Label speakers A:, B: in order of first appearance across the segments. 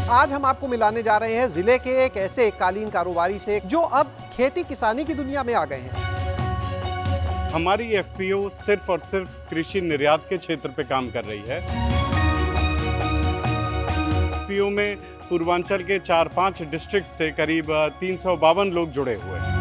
A: आज हम आपको मिलाने जा रहे हैं जिले के एक ऐसे कालीन कारोबारी से जो अब खेती किसानी की दुनिया में आ गए हैं।
B: हमारी एफपीओ सिर्फ और सिर्फ कृषि निर्यात के क्षेत्र पे काम कर रही है। एफपीओ में पूर्वांचल के 4-5 डिस्ट्रिक्ट से करीब 352 लोग जुड़े हुए हैं।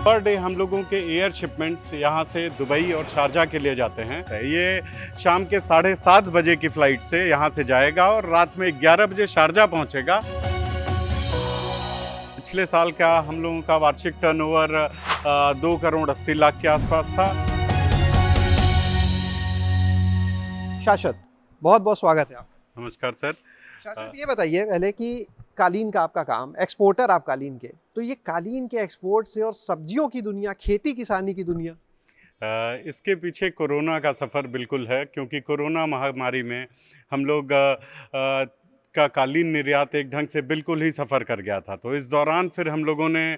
B: पर डे हम लोगों के एयर शिपमेंट्स यहाँ से दुबई और शारजा के लिए जाते हैं। ये शाम के 7:30 बजे की फ्लाइट से यहाँ से जाएगा और रात में 11 बजे शारजा पहुँचेगा। पिछले साल का हम लोगों का वार्षिक टर्नओवर 2 करोड़ 80 लाख के आसपास था।
A: शाश्वत, बहुत बहुत स्वागत है आप।
B: नमस्कार सर।
A: शाश्वत, ये बताइए पहले कि कालीन का आपका काम, एक्सपोर्टर आप कालीन के, तो ये कालीन के एक्सपोर्ट से और सब्जियों की दुनिया, खेती किसानी की दुनिया,
B: इसके पीछे कोरोना का सफ़र बिल्कुल है, क्योंकि कोरोना महामारी में हम लोग का कालीन निर्यात एक ढंग से बिल्कुल ही सफ़र कर गया था। तो इस दौरान फिर हम लोगों ने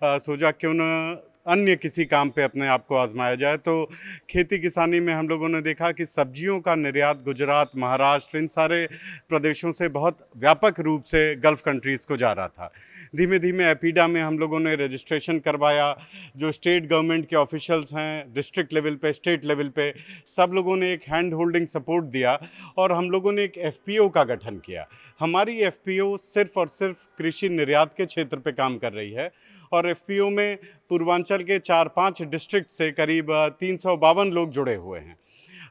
B: सोचा क्यों न अन्य किसी काम पे अपने आप को आजमाया जाए। तो खेती किसानी में हम लोगों ने देखा कि सब्जियों का निर्यात गुजरात, महाराष्ट्र, इन सारे प्रदेशों से बहुत व्यापक रूप से गल्फ़ कंट्रीज़ को जा रहा था। धीमे धीमे एपीडा में हम लोगों ने रजिस्ट्रेशन करवाया। जो स्टेट गवर्नमेंट के ऑफिशियल्स हैं, डिस्ट्रिक्ट लेवल पे, स्टेट लेवल पे, सब लोगों ने एक हैंड होल्डिंग सपोर्ट दिया और हम लोगों ने एक एफपीओ का गठन किया। हमारी एफपीओ सिर्फ और सिर्फ कृषि निर्यात के क्षेत्र पे काम कर रही है और एफपीओ में पूर्वांचल के 4-5 डिस्ट्रिक्ट से करीब 352 लोग जुड़े हुए हैं।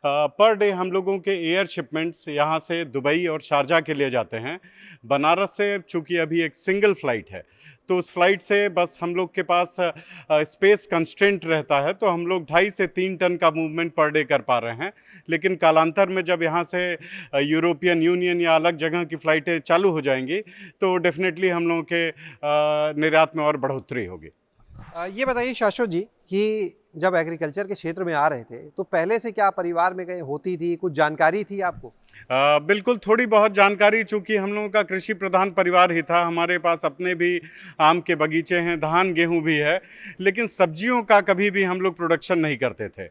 B: पर डे हम लोगों के एयर शिपमेंट्स यहाँ से दुबई और शारजा के लिए जाते हैं। बनारस से चूँकि अभी एक सिंगल फ़्लाइट है, तो उस फ्लाइट से बस हम लोग के पास स्पेस कंस्ट्रेंट रहता है, तो हम लोग 2.5 से 3 टन का मूवमेंट पर डे कर पा रहे हैं। लेकिन कालांतर में जब यहाँ से यूरोपियन यूनियन या अलग जगह की फ़्लाइटें चालू हो जाएंगी तो डेफिनेटली हम लोगों के निर्यात में और बढ़ोतरी होगी।
A: ये बताइए शाश्वत जी कि जब एग्रीकल्चर के क्षेत्र में आ रहे थे तो पहले से क्या परिवार में कहीं होती थी, कुछ जानकारी थी आपको?
B: बिल्कुल थोड़ी बहुत जानकारी, चूँकि हम लोगों का कृषि प्रधान परिवार ही था। हमारे पास अपने भी आम के बगीचे हैं, धान गेहूं भी है, लेकिन सब्जियों का कभी भी हम लोग प्रोडक्शन नहीं करते थे।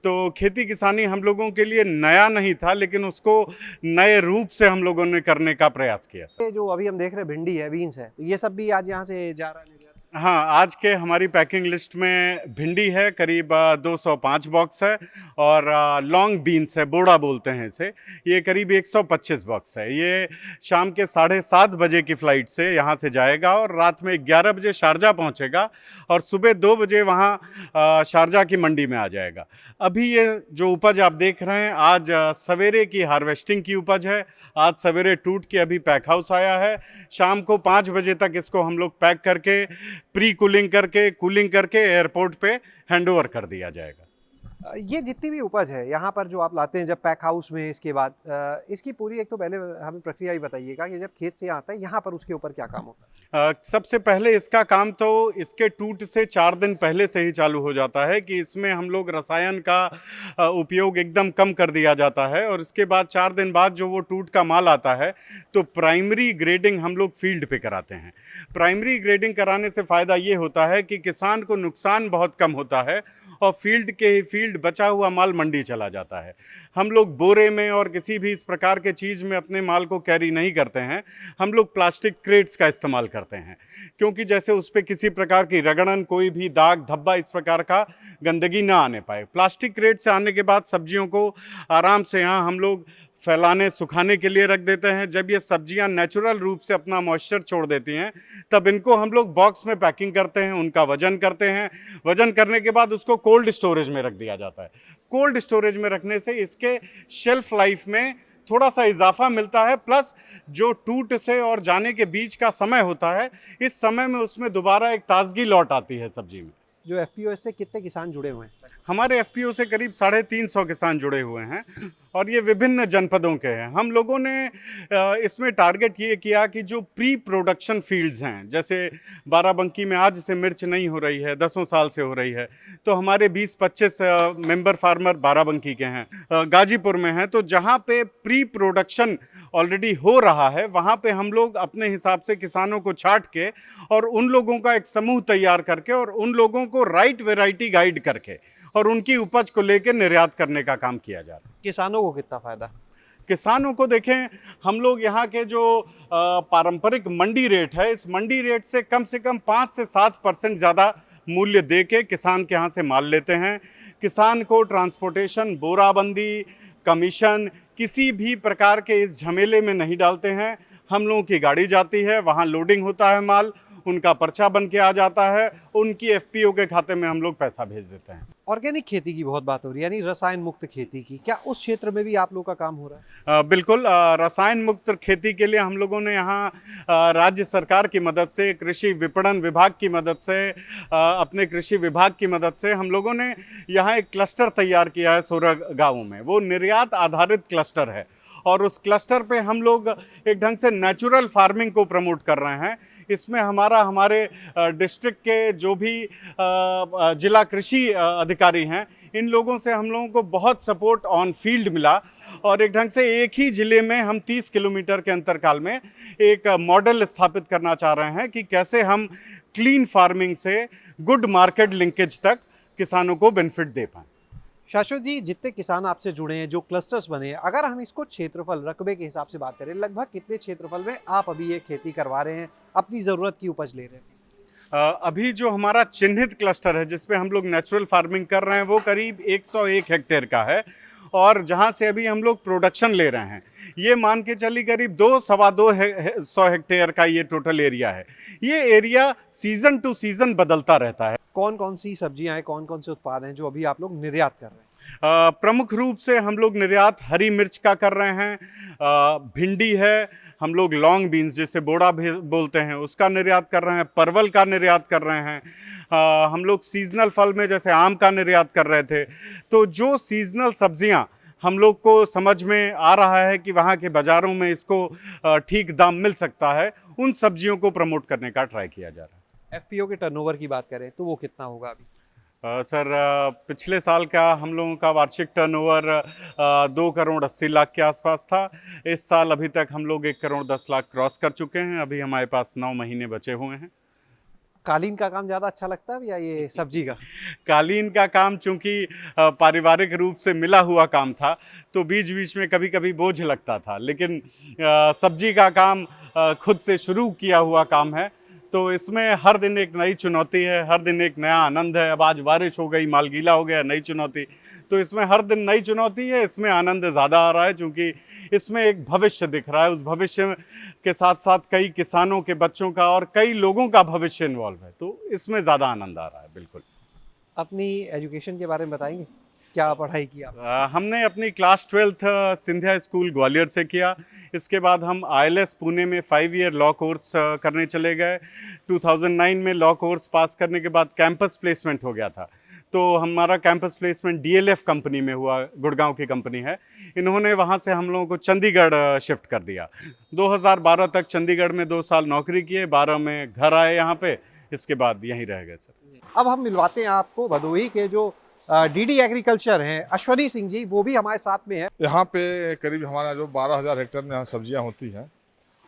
B: तो खेती किसानी हम लोगों के लिए नया नहीं था, लेकिन उसको नए रूप से हम लोगों ने करने का प्रयास किया।
A: ये जो अभी हम देख रहे हैं भिंडी है, बीन्स है, तो ये सब भी आज यहाँ से जा रहा है?
B: हाँ, आज के हमारी पैकिंग लिस्ट में भिंडी है, करीब 205 बॉक्स है, और लॉन्ग बीन्स है, बोड़ा बोलते हैं इसे, ये करीब 125 बॉक्स है। ये शाम के 7:30 बजे की फ़्लाइट से यहाँ से जाएगा और रात में 11 बजे शारजा पहुँचेगा और सुबह 2 बजे वहाँ शारजा की मंडी में आ जाएगा। अभी ये जो उपज आप देख रहे हैं, आज सवेरे की हार्वेस्टिंग की उपज है। आज सवेरे टूट के अभी पैक हाउस आया है। शाम को 5 बजे तक इसको हम लोग पैक करके, प्री कूलिंग करके, कूलिंग करके एयरपोर्ट पे हैंडओवर कर दिया जाएगा।
A: ये जितनी भी उपज है यहाँ पर जो आप लाते हैं जब पैक हाउस में, इसके बाद इसकी पूरी, एक तो पहले हमें प्रक्रिया ही बताइएगा कि जब खेत से आता है यहाँ पर उसके ऊपर क्या काम होता है?
B: सबसे पहले इसका काम तो इसके टूट से 4 दिन पहले से ही चालू हो जाता है कि इसमें हम लोग रसायन का उपयोग एकदम कम कर दिया जाता है। और इसके बाद 4 दिन बाद जो वो टूट का माल आता है तो प्राइमरी ग्रेडिंग हम लोग फील्ड पे कराते हैं। प्राइमरी ग्रेडिंग कराने से फ़ायदा ये होता है कि किसान को नुकसान बहुत कम होता है और फील्ड के ही फील्ड बचा हुआ माल मंडी चला जाता है। हम लोग बोरे में और किसी भी इस प्रकार के चीज़ में अपने माल को कैरी नहीं करते हैं। हम लोग प्लास्टिक क्रेट्स का इस्तेमाल करते हैं, क्योंकि जैसे उस पर किसी प्रकार की रगड़न, कोई भी दाग धब्बा, इस प्रकार का गंदगी ना आने पाए। प्लास्टिक क्रेट से आने के बाद सब्जियों को आराम से यहाँ हम लोग फैलाने, सुखाने के लिए रख देते हैं। जब ये सब्जियां नेचुरल रूप से अपना मॉइस्चर छोड़ देती हैं, तब इनको हम लोग बॉक्स में पैकिंग करते हैं, उनका वजन करते हैं। वजन करने के बाद उसको कोल्ड स्टोरेज में रख दिया जाता है। कोल्ड स्टोरेज में रखने से इसके शेल्फ लाइफ में थोड़ा सा इजाफा मिलता है, प्लस जो टूट से और जाने के बीच का समय होता है, इस समय में उसमें दोबारा एक ताजगी लौट आती है सब्जी में।
A: जो एफपीओ से कितने किसान जुड़े हुए हैं?
B: हमारे एफपीओ से करीब 350 किसान जुड़े हुए हैं और ये विभिन्न जनपदों के हैं। हम लोगों ने इसमें टारगेट ये किया कि जो प्री प्रोडक्शन फील्ड्स हैं, जैसे बाराबंकी में आज से मिर्च नहीं हो रही है, 10 साल से हो रही है, तो हमारे 20-25 मेंबर फार्मर बाराबंकी के हैं। गाजीपुर में हैं, तो जहाँ पे प्री प्रोडक्शन ऑलरेडी हो रहा है वहाँ पे हम लोग अपने हिसाब से किसानों को छांट के और उन लोगों का एक समूह तैयार करके और उन लोगों को राइट वैरायटी गाइड करके और उनकी उपज को लेकर निर्यात करने का काम किया जा रहा है।
A: किसानों को कितना फायदा?
B: किसानों को देखें, हम लोग यहाँ के जो पारंपरिक मंडी रेट है, इस मंडी रेट से कम 5 से 7% ज़्यादा मूल्य दे के किसान के यहाँ से माल लेते हैं। किसान को ट्रांसपोर्टेशन, बोराबंदी, कमीशन किसी भी प्रकार के इस झमेले में नहीं डालते हैं। हम लोगों की गाड़ी जाती है, वहाँ लोडिंग होता है माल, उनका पर्चा बन के आ जाता है, उनकी एफपीओ के खाते में हम लोग पैसा भेज देते हैं।
A: ऑर्गेनिक खेती की बहुत बात हो रही है, यानी रसायन मुक्त खेती की, क्या उस क्षेत्र में भी आप लोग का काम हो रहा है?
B: बिल्कुल, रसायन मुक्त खेती के लिए हम लोगों ने यहाँ राज्य सरकार की मदद से, कृषि विपणन विभाग की मदद से, अपने कृषि विभाग की मदद से हम लोगों ने यहाँ एक क्लस्टर तैयार किया है 16 गाँवों में। वो निर्यात आधारित क्लस्टर है और उस क्लस्टर पे हम लोग एक ढंग से नेचुरल फार्मिंग को प्रमोट कर रहे हैं। इसमें हमारे डिस्ट्रिक्ट के जो भी जिला कृषि अधिकारी हैं, इन लोगों से हम लोगों को बहुत सपोर्ट ऑन फील्ड मिला और एक ढंग से एक ही ज़िले में हम 30 किलोमीटर के अंतरकाल में एक मॉडल स्थापित करना चाह रहे हैं कि कैसे हम क्लीन फार्मिंग से गुड मार्केट लिंकेज तक किसानों को बेनिफिट दे पाएँ।
A: शाश्वत जी, जितने किसान आपसे जुड़े हैं, जो क्लस्टर्स बने हैं, अगर हम इसको क्षेत्रफल रकबे के हिसाब से बात करें, लगभग कितने क्षेत्रफल में आप अभी ये खेती करवा रहे हैं, अपनी ज़रूरत की उपज ले रहे हैं?
B: अभी जो हमारा चिन्हित क्लस्टर है जिसपे हम लोग नेचुरल फार्मिंग कर रहे हैं वो करीब 101 हेक्टेयर का है और जहाँ से अभी हम लोग प्रोडक्शन ले रहे हैं ये मान के चली करीब 2-2.25 हेक्टेयर का ये टोटल एरिया है। ये एरिया सीजन टू सीजन बदलता रहता है।
A: कौन कौन सी सब्जियां हैं, कौन कौन से उत्पाद हैं जो अभी आप लोग निर्यात कर रहे हैं?
B: प्रमुख रूप से हम लोग निर्यात हरी मिर्च का कर रहे हैं, भिंडी है, हम लोग लॉन्ग बीन्स जिसे बोड़ा बोलते हैं उसका निर्यात कर रहे हैं, परवल का निर्यात कर रहे हैं, हम लोग सीजनल फल में जैसे आम का निर्यात कर रहे थे। तो जो सीजनल सब्जियां हम लोग को समझ में आ रहा है कि वहाँ के बाज़ारों में इसको ठीक दाम मिल सकता है, उन सब्जियों को प्रमोट करने का ट्राई किया जा रहा है।
A: एफपीओ के टर्नओवर की बात करें तो वो कितना होगा अभी?
B: सर, पिछले साल का हम लोगों का वार्षिक टर्नओवर 2,80,00,000 के आसपास था। इस साल अभी तक हम लोग 1,10,00,000 क्रॉस कर चुके हैं। अभी हमारे पास 9 महीने बचे हुए हैं।
A: कालीन का काम ज़्यादा अच्छा लगता है या ये सब्जी का?
B: कालीन का काम चूँकि पारिवारिक रूप से मिला हुआ काम था तो बीच बीच में कभी कभी बोझ लगता था, लेकिन सब्जी का काम खुद से शुरू किया हुआ काम है तो इसमें हर दिन एक नई चुनौती है, हर दिन एक नया आनंद है। अब आज बारिश हो गई, माल गीला हो गया, नई चुनौती। तो इसमें हर दिन नई चुनौती है, इसमें आनंद ज़्यादा आ रहा है क्योंकि इसमें एक भविष्य दिख रहा है। उस भविष्य के साथ साथ कई किसानों के बच्चों का और कई लोगों का भविष्य इन्वॉल्व है, तो इसमें ज़्यादा आनंद आ रहा है। बिल्कुल।
A: अपनी एजुकेशन के बारे में बताएंगे, क्या पढ़ाई की आप?
B: हमने अपनी class 12th Scindia school Gwalior से किया। इसके बाद हम ILS पुणे में 5 ईयर लॉ कोर्स करने चले गए। 2009 में लॉ कोर्स पास करने के बाद कैंपस प्लेसमेंट हो गया था, तो हमारा कैंपस प्लेसमेंट DLF कंपनी में हुआ, गुड़गांव की कंपनी है। इन्होंने वहाँ से हम लोगों को चंडीगढ़ शिफ्ट कर दिया। 2012 तक चंडीगढ़ में 2 साल नौकरी किए, 12 में घर आए यहाँ पे, इसके बाद यहीं रह गए सर।
A: अब हम मिलवाते हैं आपको भदोही के जो DD एग्रीकल्चर हैं, अश्वनी सिंह जी, वो भी हमारे साथ में है।
C: यहाँ पे करीब हमारा जो 12,000 हेक्टेयर में यहाँ सब्जियाँ होती हैं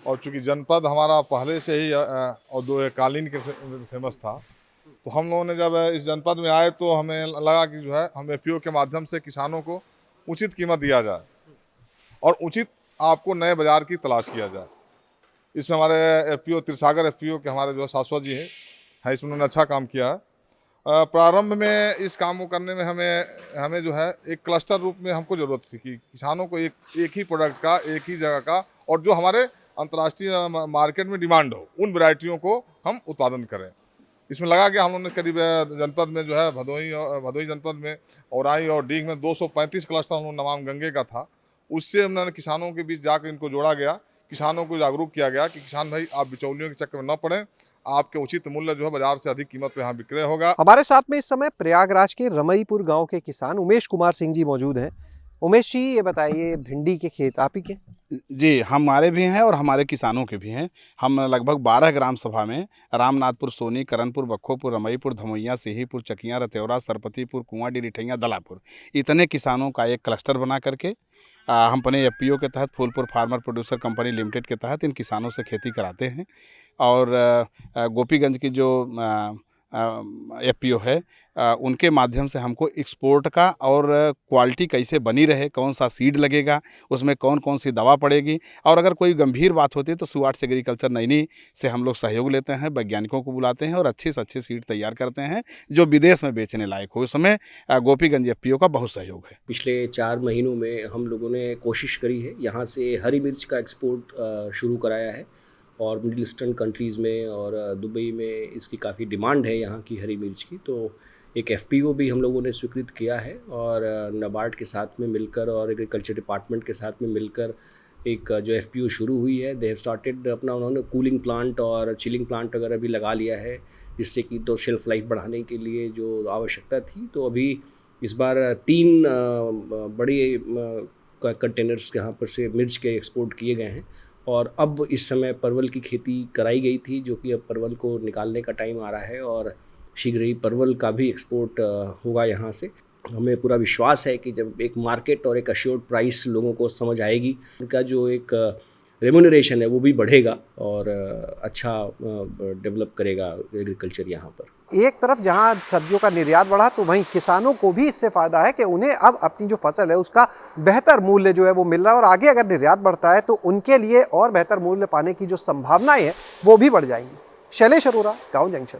C: और चूँकि जनपद हमारा पहले से ही और दो कालीन के फेमस था, तो हम लोगों ने जब इस जनपद में आए तो हमें लगा कि जो है हम एफपीओ के माध्यम से किसानों को उचित कीमत दिया जाए और उचित आपको नए बाज़ार की तलाश किया जाए। इसमें हमारे एफपीओ तिरसागर एफपीओ के हमारे जो है शाश्वत जी हैं, इसमें उन्होंने अच्छा काम किया है। प्रारंभ में इस काम को करने में हमें जो है एक क्लस्टर रूप में हमको ज़रूरत थी कि किसानों को एक ही प्रोडक्ट का, एक ही जगह का और जो हमारे अंतर्राष्ट्रीय मार्केट में डिमांड हो, उन वैरायटियों को हम उत्पादन करें। इसमें लगा कि हम लोगों ने करीब जनपद में जो है भदोही जनपद में औराई और डीग में 235 क्लस्टर हम लोग नमाम गंगे का था। उससे हमने किसानों के बीच जाकर इनको जोड़ा गया, किसानों को जागरूक किया गया कि किसान भाई आप बिचौलियों के चक्कर में न पड़ें, आपके उचित मूल्य जो है बाजार से अधिक कीमत पे यहाँ विक्रय होगा।
A: हमारे साथ में इस समय प्रयागराज के रमईपुर गांव के किसान उमेश कुमार सिंह जी मौजूद हैं। उमेश जी, ये बताइए, भिंडी के खेत आप ही के?
D: जी, हमारे भी हैं और हमारे किसानों के भी हैं। हम लगभग 12 ग्राम सभा में रामनाथपुर, सोनी, करनपुर, बखोपुर, रमईपुर, धमैया, सिहीपुर, चकिया, रतेवरा, सरपतिपुर, कुआंडी, रिठैया, दलापुर, इतने किसानों का एक क्लस्टर बना करके हम अपने एफपीओ के तहत Phulpur farmer producer company limited के तहत इन किसानों से खेती कराते हैं। और गोपीगंज की जो एफपीओ है, उनके माध्यम से हमको एक्सपोर्ट का और क्वालिटी कैसे बनी रहे, कौन सा सीड लगेगा, उसमें कौन कौन सी दवा पड़ेगी, और अगर कोई गंभीर बात होती है तो सुवार्ट्स एग्रीकल्चर नैनी से हम लोग सहयोग लेते हैं, वैज्ञानिकों को बुलाते हैं और अच्छे से अच्छे सीड तैयार करते हैं जो विदेश में बेचने लायक हो। उसमें गोपीगंज एफपीओ का बहुत सहयोग है।
E: पिछले 4 महीनों में हम लोगों ने कोशिश करी है, यहाँ से हरी मिर्च का एक्सपोर्ट शुरू कराया है और मिडिल ईस्टर्न कंट्रीज़ में और दुबई में इसकी काफ़ी डिमांड है यहाँ की हरी मिर्च की। तो एक एफपीओ भी हम लोगों ने स्वीकृत किया है और नाबार्ड के साथ में मिलकर और एग्रीकल्चर डिपार्टमेंट के साथ में मिलकर एक जो एफपीओ शुरू हुई है, दे हैव स्टार्टेड अपना, उन्होंने कूलिंग प्लांट और चिलिंग प्लांट वगैरह भी लगा लिया है, जिससे कि तो शेल्फ़ लाइफ बढ़ाने के लिए जो आवश्यकता थी। तो अभी इस बार 3 बड़े कंटेनर्स यहाँ पर से मिर्च के एक्सपोर्ट किए गए हैं और अब इस समय परवल की खेती कराई गई थी, जो कि अब परवल को निकालने का टाइम आ रहा है और शीघ्र ही परवल का भी एक्सपोर्ट होगा यहाँ से। हमें पूरा विश्वास है कि जब एक मार्केट और एक अश्योर्ड प्राइस लोगों को समझ आएगी, उनका जो एक रेम्यूनरेशन है वो भी बढ़ेगा और अच्छा डेवलप करेगा एग्रीकल्चर यहाँ पर।
A: एक तरफ जहां सब्जियों का निर्यात बढ़ा तो वहीं किसानों को भी इससे फायदा है कि उन्हें अब अपनी जो फसल है उसका बेहतर मूल्य जो है वो मिल रहा है और आगे अगर निर्यात बढ़ता है तो उनके लिए और बेहतर मूल्य पाने की जो संभावनाएं हैं वो भी बढ़ जाएंगी। शैलेश अरोरा, गाँव जंक्शन।